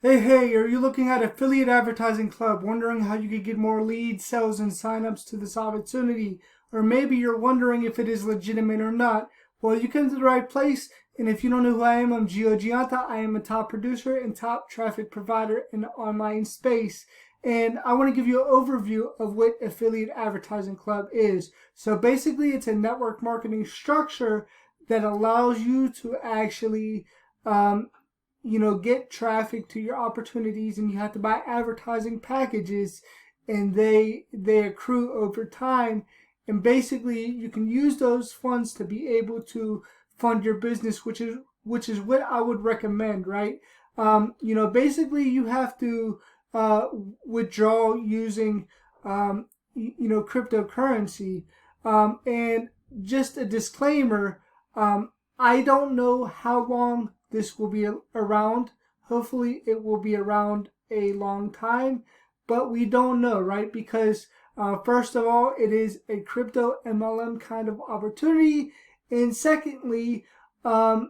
Hey, are you looking at Affiliate Advertising Club, wondering how you could get more leads, sales, and signups to this opportunity? Or maybe you're wondering if it is legitimate or not. Well, you came to the right place, and if you don't know who I am, I'm Gio Gianta. I am a top producer and top traffic provider in the online space. And I want to give you an overview of what Affiliate Advertising Club is. So basically, it's a network marketing structure that allows you to actually get traffic to your opportunities, and you have to buy advertising packages, and they accrue over time. And basically you can use those funds to be able to fund your business, which is what I would recommend, right? Basically you have to withdraw using cryptocurrency. And just a disclaimer, I don't know how long this will be around. Hopefully it will be around a long time, but we don't know, right? Because first of all, it is a crypto MLM kind of opportunity. And secondly, those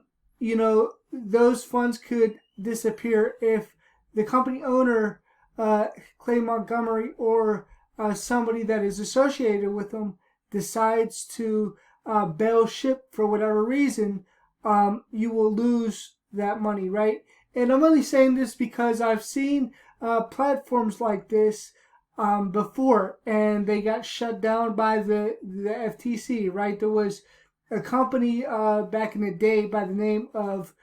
funds could disappear if the company owner, Clay Montgomery, or somebody that is associated with them decides to bail ship for whatever reason. You will lose that money, right? And I'm only saying this because I've seen platforms like this before, and they got shut down by the FTC, right? There was a company back in the day by the name of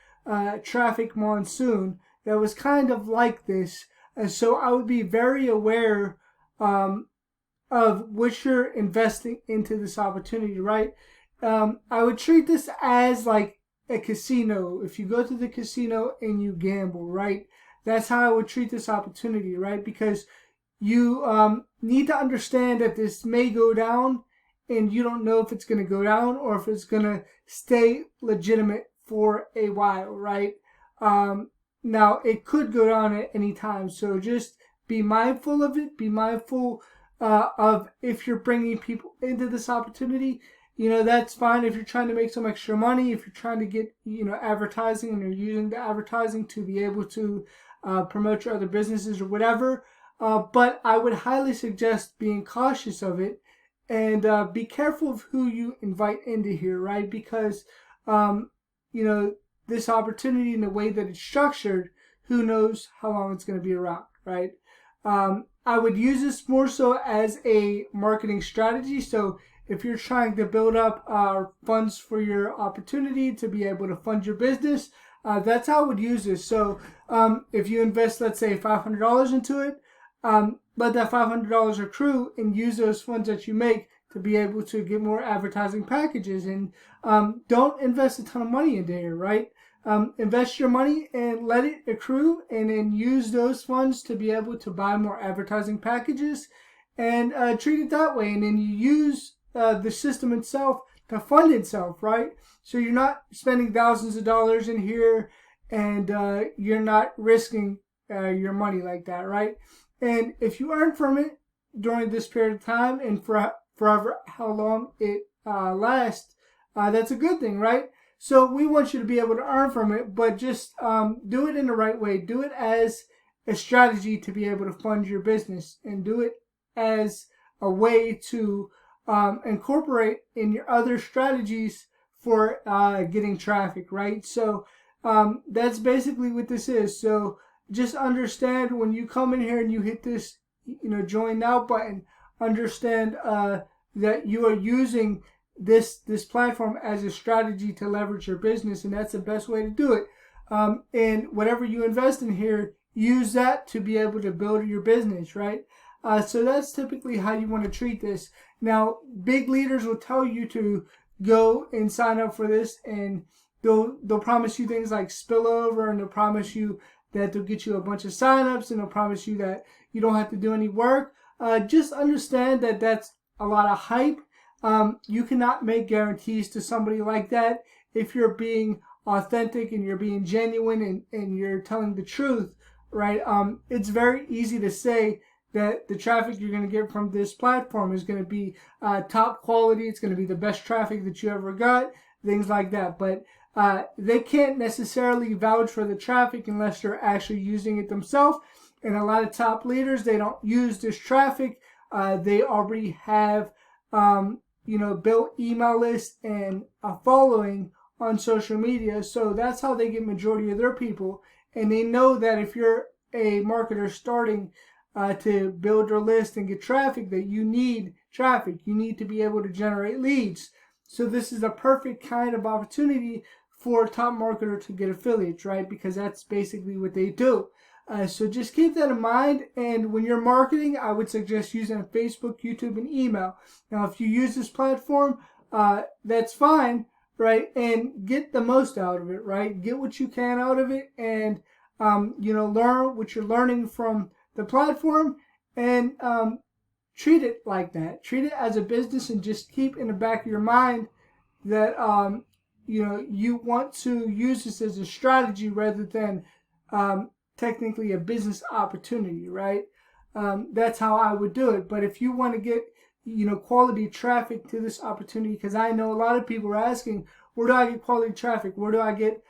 Traffic Monsoon that was kind of like this. And so I would be very aware of which you're investing into this opportunity, right? I would treat this as like a casino. If you go to the casino and you gamble, right? That's how I would treat this opportunity, right? Because you need to understand that this may go down, and you don't know if it's going to go down or if it's going to stay legitimate for a while, right? Now, it could go down at any time, so just be mindful of it. Be mindful of if you're bringing people into this opportunity. That's fine if you're trying to make some extra money, if you're trying to get, advertising, and you're using the advertising to be able to promote your other businesses or whatever. But I would highly suggest being cautious of it, and be careful of who you invite into here, right? Because, this opportunity and the way that it's structured, who knows how long it's going to be around, right? I would use this more so as a marketing strategy. So if you're trying to build up funds for your opportunity to be able to fund your business, that's how I would use this. So if you invest, let's say, $500 into it, let that $500 accrue and use those funds that you make to be able to get more advertising packages. And don't invest a ton of money into here, right? Invest your money and let it accrue, and then use those funds to be able to buy more advertising packages, and treat it that way. And then you use the system itself to fund itself, right? So you're not spending thousands of dollars in here, and you're not risking your money like that, right? And if you earn from it during this period of time, and forever how long it lasts, that's a good thing, right? So we want you to be able to earn from it, but just do it in the right way. Do it as a strategy to be able to fund your business, and do it as a way to incorporate in your other strategies for getting traffic, right? So that's basically what this is. So just understand, when you come in here and you hit this, join now button, understand that you are using this platform as a strategy to leverage your business, and that's the best way to do it. And whatever you invest in here, use that to be able to build your business, right? So that's typically how you want to treat this. Now, big leaders will tell you to go and sign up for this, and they'll promise you things like spillover, and they'll promise you that they'll get you a bunch of signups, and they'll promise you that you don't have to do any work. Just understand that that's a lot of hype. You cannot make guarantees to somebody like that. If you're being authentic and you're being genuine, and you're telling the truth, right? It's very easy to say that the traffic you're going to get from this platform is going to be top quality. It's going to be the best traffic that you ever got, things like that. But they can't necessarily vouch for the traffic unless they're actually using it themselves. And a lot of top leaders, they don't use this traffic. They already have, built email lists and a following on social media. So that's how they get majority of their people. And they know that if you're a marketer starting to build your list and get traffic, that you need traffic. You need to be able to generate leads. So this is a perfect kind of opportunity for a top marketer to get affiliates, right? Because that's basically what they do. So just keep that in mind. And when you're marketing, I would suggest using Facebook, YouTube, and email. Now, if you use this platform, that's fine, right? And get the most out of it, right? Get what you can out of it, and learn what you're learning from the platform, and treat it like that. Treat it as a business, and just keep in the back of your mind that you want to use this as a strategy rather than technically a business opportunity, right? That's how I would do it. But if you want to get quality traffic to this opportunity, because I know a lot of people are asking, where do I get quality traffic? Where do I get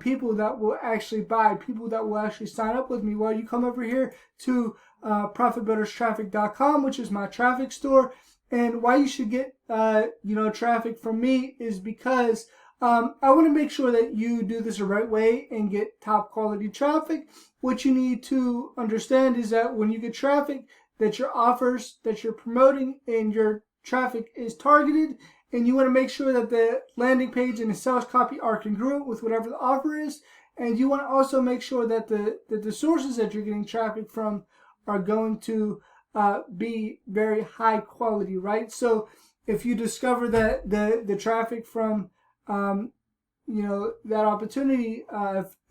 people that will actually buy, people that will actually sign up with me? Well, you come over here to profitbuilderstraffic.com, which is my traffic store. And why you should get traffic from me is because I want to make sure that you do this the right way and get top quality traffic. What you need to understand is that when you get traffic, that your offers that you're promoting and your traffic is targeted, and you want to make sure that the landing page and the sales copy are congruent with whatever the offer is. And you want to also make sure that the sources that you're getting traffic from are going to be very high quality, right? So if you discover that the traffic from that opportunity,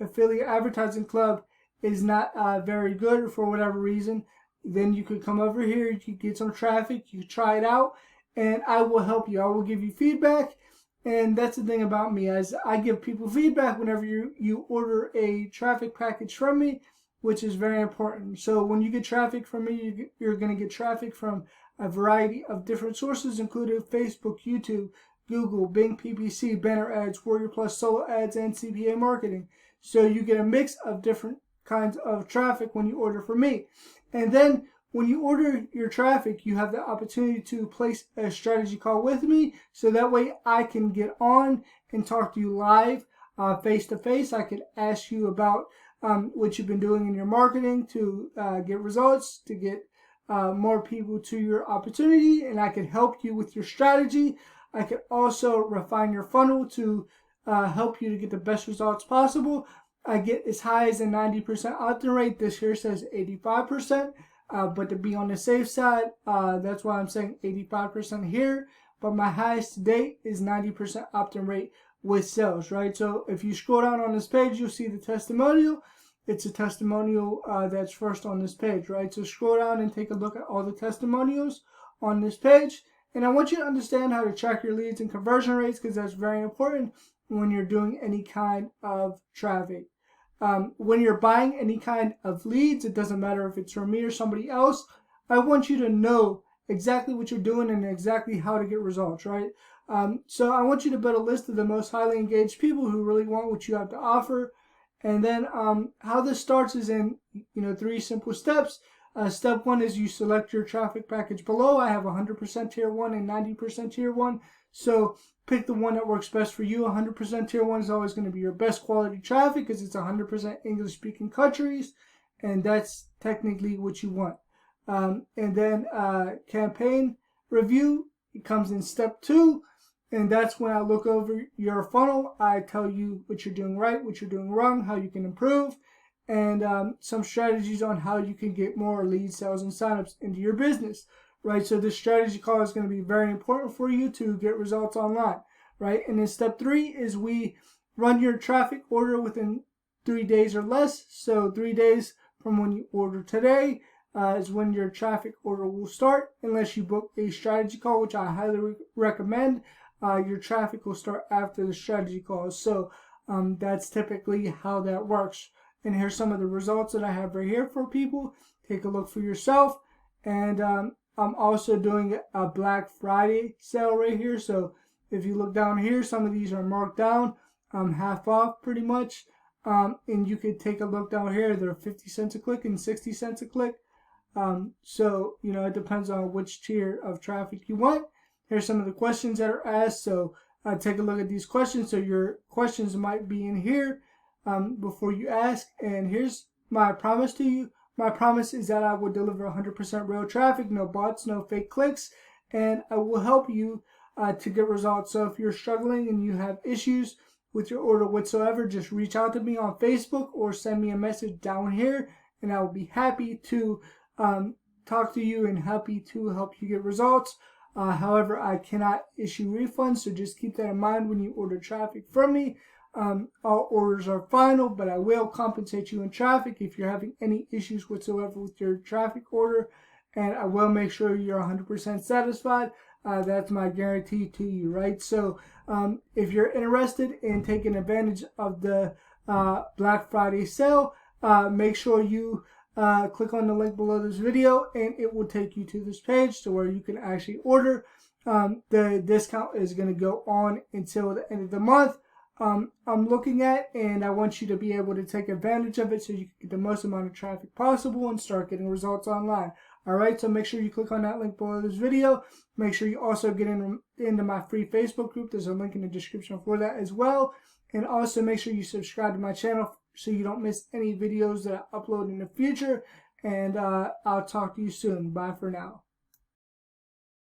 affiliate advertising club, is not very good for whatever reason, then you could come over here, you could get some traffic, you could try it out, and I will help you. I will give you feedback. And that's the thing about me, as I give people feedback whenever you order a traffic package from me, which is very important. So when you get traffic from me, you're going to get traffic from a variety of different sources, including Facebook, YouTube, Google, Bing, PPC, banner ads, Warrior Plus, solo ads, and CPA marketing. So you get a mix of different kinds of traffic when you order from me. And then when you order your traffic, you have the opportunity to place a strategy call with me. So that way I can get on and talk to you live, face to face. I can ask you about what you've been doing in your marketing to get results, to get more people to your opportunity, and I can help you with your strategy. I can also refine your funnel to help you to get the best results possible. I get as high as a 90% opt-in rate. This here says 85%, but to be on the safe side, that's why I'm saying 85% here. But my highest to date is 90% opt-in rate with sales, right? So if you scroll down on this page, you'll see the testimonial. It's a testimonial that's first on this page, right? So scroll down and take a look at all the testimonials on this page. And I want you to understand how to track your leads and conversion rates, because that's very important when you're doing any kind of traffic. When you're buying any kind of leads, it doesn't matter if it's from me or somebody else. I want you to know exactly what you're doing and exactly how to get results, right? So I want you to build a list of the most highly engaged people who really want what you have to offer. And then how this starts is in 3 simple steps. Step 1 is you select your traffic package below. I have 100% tier 1 and 90% tier 1. So pick the one that works best for you. 100% tier 1 is always going to be your best quality traffic because it's 100% English speaking countries, and that's technically what you want. And then campaign review, it comes in step 2. And that's when I look over your funnel. I tell you what you're doing right, what you're doing wrong, how you can improve, and some strategies on how you can get more leads, sales, and signups into your business, right? So this strategy call is going to be very important for you to get results online, right? And then step 3 is we run your traffic order within 3 days or less. So 3 days from when you order today is when your traffic order will start, unless you book a strategy call, which I highly recommend. Your traffic will start after the strategy calls. So that's typically how that works. And here's some of the results that I have right here for people. Take a look for yourself. And I'm also doing a Black Friday sale right here. So if you look down here, some of these are marked down. half off pretty much. And you could take a look down here. They're 50 cents a click and 60 cents a click. So, you know, it depends on which tier of traffic you want. Here's some of the questions that are asked. So take a look at these questions. So your questions might be in here before you ask. And here's my promise to you. My promise is that I will deliver 100% real traffic, no bots, no fake clicks, and I will help you to get results. So if you're struggling and you have issues with your order whatsoever, just reach out to me on Facebook or send me a message down here, and I will be happy to talk to you and happy to help you get results. However, I cannot issue refunds, so just keep that in mind when you order traffic from me. All orders are final, but I will compensate you in traffic if you're having any issues whatsoever with your traffic order, and I will make sure you're 100% satisfied. That's my guarantee to you, right? So if you're interested in taking advantage of the Black Friday sale, make sure you click on the link below this video, and it will take you to this page to where you can actually order. The discount is going to go on until the end of the month. I'm looking at, and I want you to be able to take advantage of it so you can get the most amount of traffic possible and start getting results online. Alright, so make sure you click on that link below this video. Make sure you also get into my free Facebook group. There's a link in the description for that as well. And also make sure you subscribe to my channel so you don't miss any videos that I upload in the future. And I'll talk to you soon. Bye for now.